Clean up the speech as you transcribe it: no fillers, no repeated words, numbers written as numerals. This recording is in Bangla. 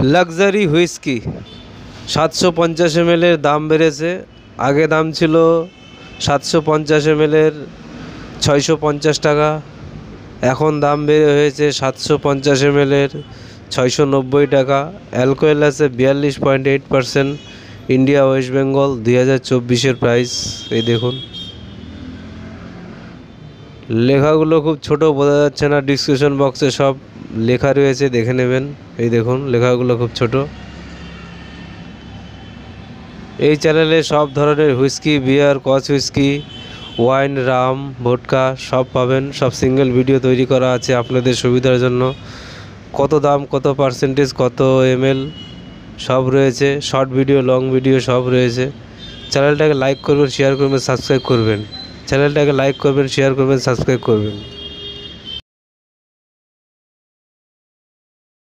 লাক্সারি হুইস্কি 750 ml এর দাম বেড়েছে। আগে দাম ছিল 750 ml এর 650 টাকা, এখন দাম বেড়ে হয়েছে 750 ml এর 690 টাকা। অ্যালকোহল আছে 42.8%। ইন্ডিয়া ওয়েস্ট বেঙ্গল 2024-এর প্রাইস। এই দেখুন, লেখাগুলো খুব ছোট, বোঝা যাচ্ছে না। ডিসক্রিপশন বক্সে সব লেখা রয়েছে, দেখে নেবেন। এই দেখুন, লেখাগুলো খুব ছোট। এই চ্যানেলে সব ধরনের হুইস্কি, বিয়ার, কচ হুইস্কি, ওয়াইন, রাম, ভোডকা সব পাবেন। সব সিঙ্গেল ভিডিও তৈরি করা আছে আপনাদের সুবিধার জন্য। কত দাম, কত পার্সেন্টেজ, কত ml সব রয়েছে। শর্ট ভিডিও, লং ভিডিও সব রয়েছে। চ্যানেলটাকে লাইক করবেন, শেয়ার করবেন, সাবস্ক্রাইব করবেন। চ্যানেলটাকে লাইক করবেন, শেয়ার করবেন, সাবস্ক্রাইব করবেন।